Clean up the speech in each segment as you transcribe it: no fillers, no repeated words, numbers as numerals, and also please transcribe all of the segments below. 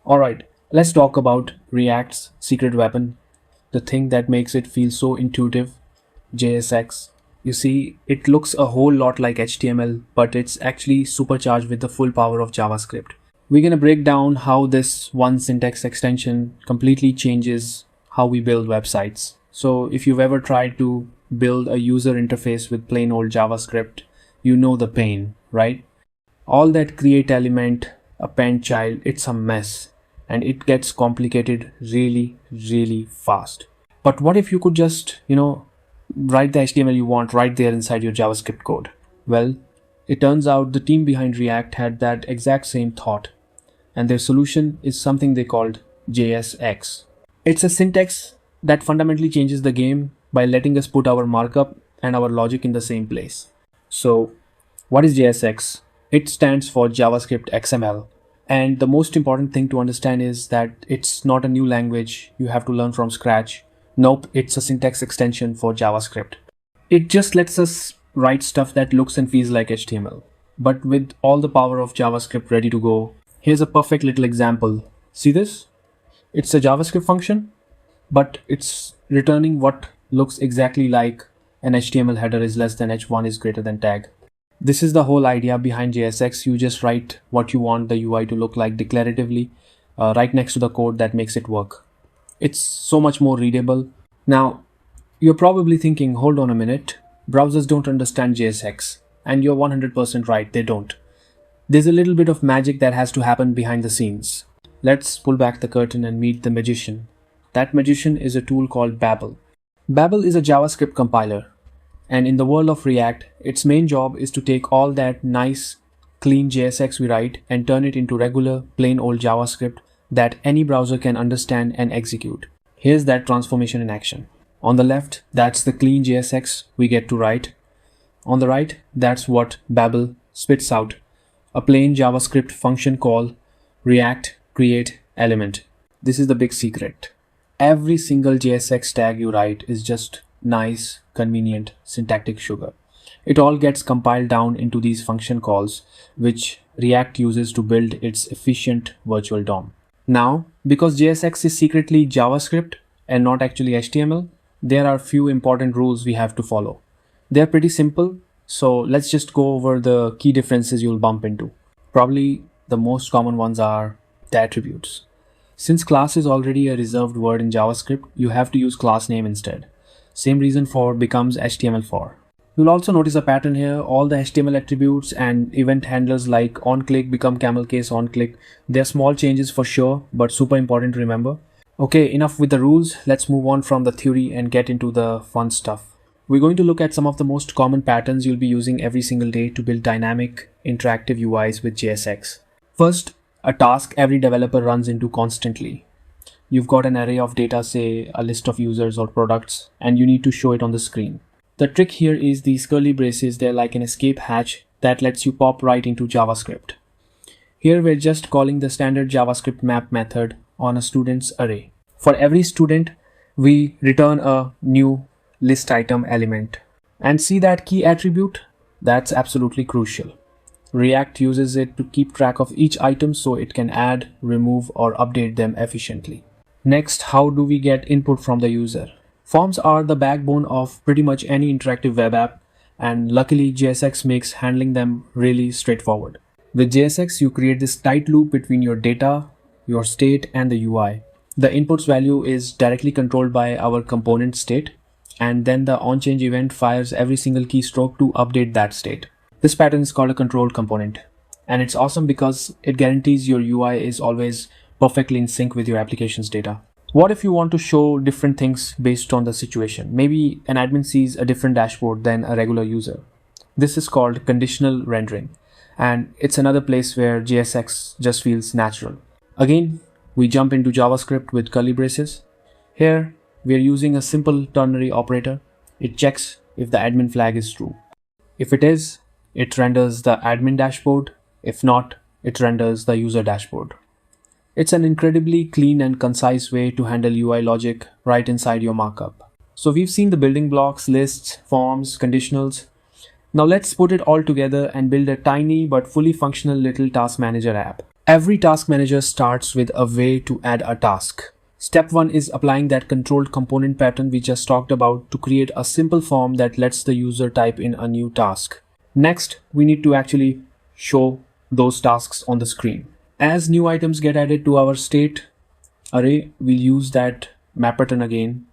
Alright, let's talk about React's secret weapon, the thing that makes it feel so intuitive, JSX. You see, it looks a whole lot like HTML, but it's actually supercharged with the full power of JavaScript. We're gonna break down how this one syntax extension completely changes how we build websites. So if you've ever tried to build a user interface with plain old JavaScript, you know the pain, right? All that create element, append child, it's a mess and it gets complicated really fast. But what if you could just, write the HTML you want right there inside your JavaScript code? Well, it turns out the team behind React had that exact same thought, and their solution is something they called JSX. It's a syntax that fundamentally changes the game by letting us put our markup and our logic in the same place. So, what is JSX? It stands for JavaScript XML. And the most important thing to understand is that it's not a new language you have to learn from scratch. Nope, it's a syntax extension for JavaScript. It just lets us write stuff that looks and feels like HTML, but with all the power of JavaScript ready to go. Here's a perfect little example. See this? It's a JavaScript function, but it's returning what looks exactly like an HTML header is less than h1 is greater than tag. This is the whole idea behind JSX. You just write what you want the UI to look like declaratively right next to the code that makes it work. It's so much more readable. Now, you're probably thinking, hold on a minute, browsers don't understand JSX. And you're 100% right, they don't. There's a little bit of magic that has to happen behind the scenes. Let's pull back the curtain and meet the magician. That magician is a tool called Babel. Babel is a JavaScript compiler. And in the world of React, its main job is to take all that nice, clean JSX we write and turn it into regular, plain old JavaScript that any browser can understand and execute. Here's that transformation in action. On the left, that's the clean JSX we get to write. On the right, that's what Babel spits out. A plain JavaScript function called React create element. This is the big secret. Every single JSX tag you write is just nice, convenient syntactic sugar. It all gets compiled down into these function calls, which React uses to build its efficient virtual DOM. Now, because JSX is secretly JavaScript and not actually HTML, there are few important rules we have to follow. They're pretty simple, so let's just go over the key differences you'll bump into. Probably the most common ones are the attributes. Since class is already a reserved word in JavaScript, you have to use class name instead. Same reason for becomes HTML4. You'll also notice a pattern here. All the HTML attributes and event handlers like onClick become camel case onClick. They're small changes for sure, but super important to remember. Okay, enough with the rules. Let's move on from the theory and get into the fun stuff. We're going to look at some of the most common patterns you'll be using every single day to build dynamic, interactive UIs with JSX. First, a task every developer runs into constantly. You've got an array of data, say a list of users or products, and you need to show it on the screen. The trick here is these curly braces. They're like an escape hatch that lets you pop right into JavaScript. Here we're just calling the standard JavaScript map method on a student's array. For every student, we return a new list item element. And see that key attribute? That's absolutely crucial. React uses it to keep track of each item so it can add, remove, or update them efficiently. Next, how do we get input from the user? Forms are the backbone of pretty much any interactive web app, and luckily JSX makes handling them really straightforward. With JSX, you create this tight loop between your data, your state, and the UI. The inputs value is directly controlled by our component state, and then the onChange event fires every single keystroke to update that state. This pattern is called a control component, and it's awesome because it guarantees your UI is always perfectly in sync with your application's data. What if you want to show different things based on the situation? Maybe an admin sees a different dashboard than a regular user. This is called conditional rendering, and it's another place where JSX just feels natural. Again, we jump into JavaScript with curly braces. Here, we're using a simple ternary operator. It checks if the admin flag is true. If it is, it renders the admin dashboard. If not, it renders the user dashboard. It's an incredibly clean and concise way to handle UI logic right inside your markup. So we've seen the building blocks, lists, forms, conditionals. Now let's put it all together and build a tiny but fully functional little task manager app. Every task manager starts with a way to add a task. Step 1 is applying that controlled component pattern we just talked about to create a simple form that lets the user type in a new task. Next, we need to actually show those tasks on the screen. As new items get added to our state array, we'll use that map pattern again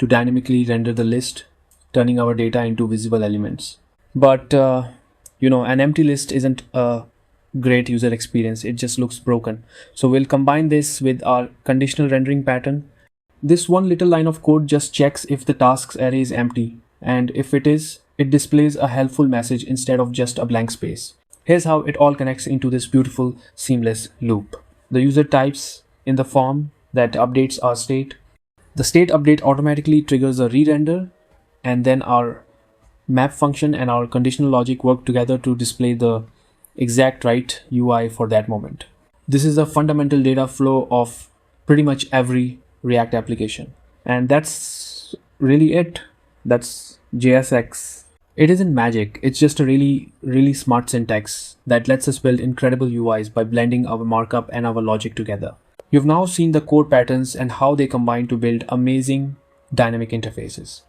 to dynamically render the list, turning our data into visible elements. But an empty list isn't a great user experience. It just looks broken. So we'll combine this with our conditional rendering pattern. This one little line of code just checks if the tasks array is empty, and if it is, it displays a helpful message instead of just a blank space. Here's how it all connects into this beautiful seamless loop. The user types in the form that updates our state. The state update automatically triggers a re-render, and then our map function and our conditional logic work together to display the exact right UI for that moment. This is a fundamental data flow of pretty much every React application. And that's really it. That's JSX. It isn't magic, it's just a really smart syntax that lets us build incredible UIs by blending our markup and our logic together. You've now seen the core patterns and how they combine to build amazing dynamic interfaces.